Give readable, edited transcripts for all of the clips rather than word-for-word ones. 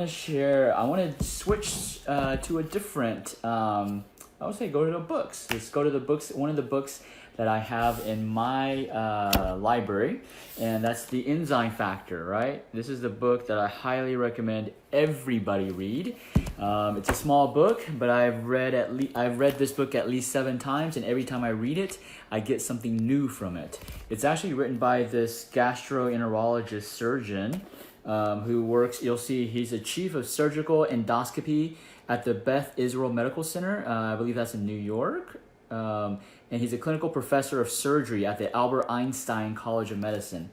I want to switch to a different, I would say go to the books. Let's go to the books. One of the books that I have in my library, and that's the Enzyme Factor, right? This is the book that I highly recommend everybody read. It's a small book, but I've read this book at least 7 times, and every time I read it, I get something new from it. It's actually written by this gastroenterologist surgeon who works, you'll see he's a chief of surgical endoscopy at the Beth Israel Medical Center. I believe that's in New York. And he's a clinical professor of surgery at the Albert Einstein College of Medicine.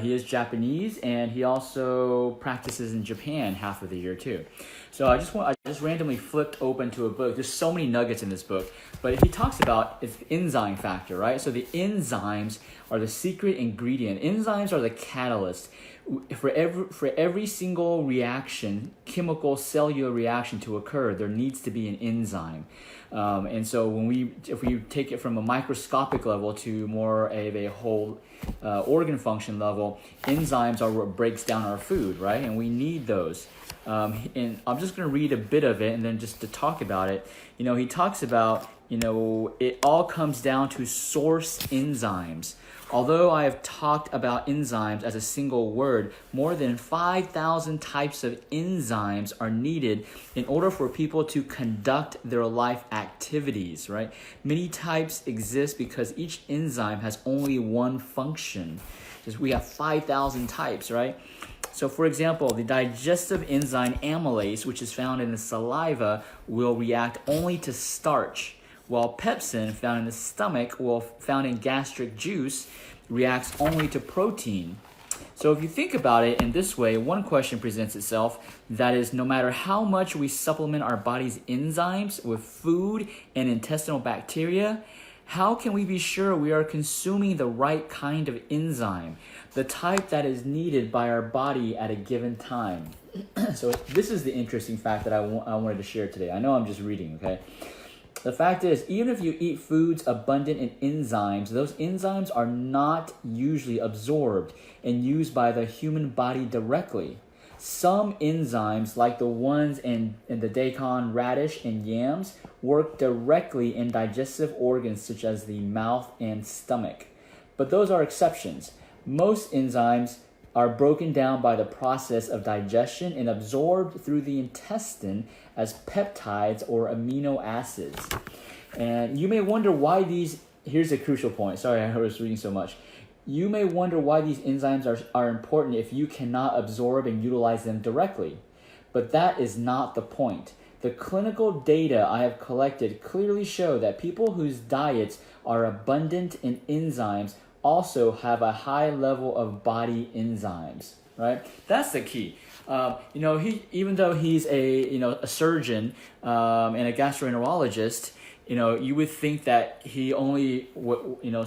He is Japanese, and he also practices in Japan half of the year too. So I just randomly flipped open to a book. There's so many nuggets in this book, but he talks about it's the enzyme factor, right? So the enzymes are the secret ingredient. Enzymes are the catalyst. For every single reaction, chemical cellular reaction to occur, there needs to be an enzyme. And so if we take it from a microscopic level to more of a whole organ function level, enzymes are what breaks down our food, right? And we need those. And I'm just going to read a bit of it, and then just to talk about it, he talks about, it all comes down to source enzymes. Although I have talked about enzymes as a single word, more than 5,000 types of enzymes are needed in order for people to conduct their life activities, right? Many types exist because each enzyme has only one function. We have 5,000 types, right? So for example, the digestive enzyme amylase, which is found in the saliva, will react only to starch, while pepsin, found in the stomach, found in gastric juice, reacts only to protein. So if you think about it in this way, one question presents itself, that is, no matter how much we supplement our body's enzymes with food and intestinal bacteria, how can we be sure we are consuming the right kind of enzyme, the type that is needed by our body at a given time? So this is the interesting fact that I wanted to share today. I know I'm just reading, okay? The fact is, even if you eat foods abundant in enzymes, those enzymes are not usually absorbed and used by the human body directly. Some enzymes, like the ones in the daikon radish and yams, work directly in digestive organs such as the mouth and stomach. But those are exceptions. Most enzymes are broken down by the process of digestion and absorbed through the intestine as peptides or amino acids. And you may wonder why here's a crucial point. Sorry, I was reading so much. You may wonder why these enzymes are important if you cannot absorb and utilize them directly. But that is not the point. The clinical data I have collected clearly show that people whose diets are abundant in enzymes also have a high level of body enzymes, right? That's the key. Even though he's a surgeon and a gastroenterologist, you would think that he only,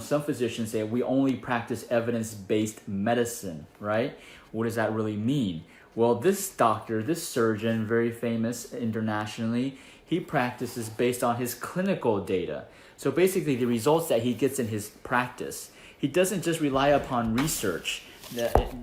some physicians say we only practice evidence-based medicine, right? What does that really mean? Well, this doctor, this surgeon, very famous internationally, he practices based on his clinical data. So basically the results that he gets in his practice. He doesn't just rely upon research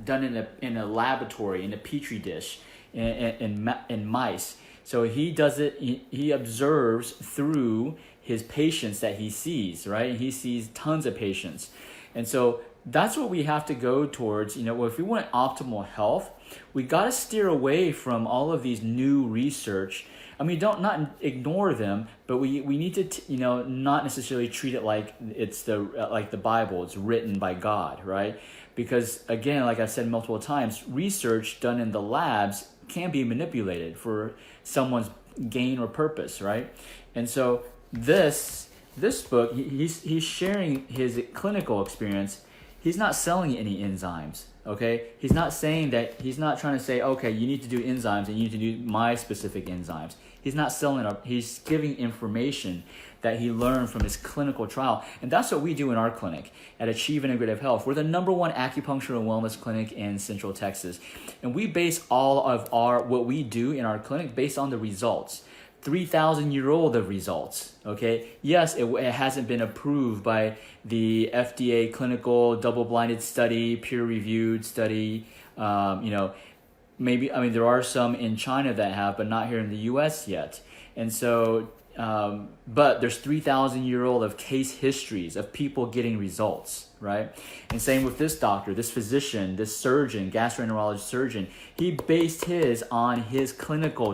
done in a laboratory, in a petri dish, in mice. So he does it. He observes through his patients that he sees, right? He sees tons of patients, and so that's what we have to go towards. If we want optimal health, we got to steer away from all of these new research. I mean, not ignore them, but we need to not necessarily treat it like it's like the Bible. It's written by God, right? Because again, like I've said multiple times, research done in the labs can be manipulated for someone's gain or purpose, right? And so this book, he's sharing his clinical experience. He's not selling any enzymes, okay? He's not trying to say, okay, you need to do enzymes and you need to do my specific enzymes. He's not selling it. He's giving information that he learned from his clinical trial. And that's what we do in our clinic at Achieve Integrative Health. We're the #1 acupuncture and wellness clinic in Central Texas. And we base all of what we do in our clinic based on the results. 3,000-year-old of results, okay? Yes, it hasn't been approved by the FDA clinical double-blinded study, peer-reviewed study, maybe, I mean, there are some in China that have, but not here in the US yet. And so, but there's 3,000-year-old of case histories of people getting results, right? And same with this doctor, this physician, this surgeon, gastroenterologist surgeon. He based his on his clinical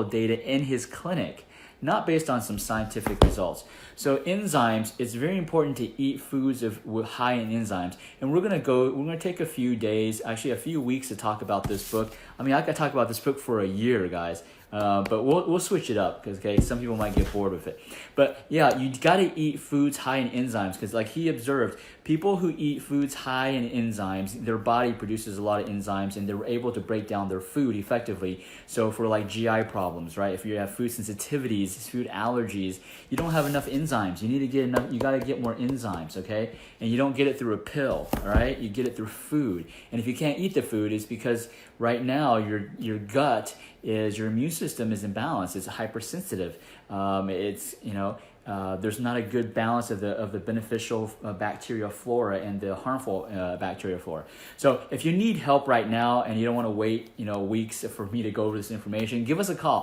data in his clinic, not based on some scientific results. So enzymes, it's very important to eat foods with high in enzymes. And we're gonna take a few days, actually a few weeks to talk about this book. I mean, I could talk about this book for a year, guys. But we'll switch it up because some people might get bored with it. But yeah, you gotta eat foods high in enzymes because like he observed, people who eat foods high in enzymes, their body produces a lot of enzymes and they're able to break down their food effectively. So for like GI problems, right? If you have food sensitivities, food allergies, you don't have enough enzymes. You need to get enough. You gotta get more enzymes, okay? And you don't get it through a pill, all right? You get it through food. And if you can't eat the food, it's because right now your gut is, your immune system is imbalanced. It's hypersensitive. There's not a good balance of the beneficial bacterial flora and the harmful bacterial flora. So if you need help right now and you don't want to wait weeks for me to go over this information, give us a call.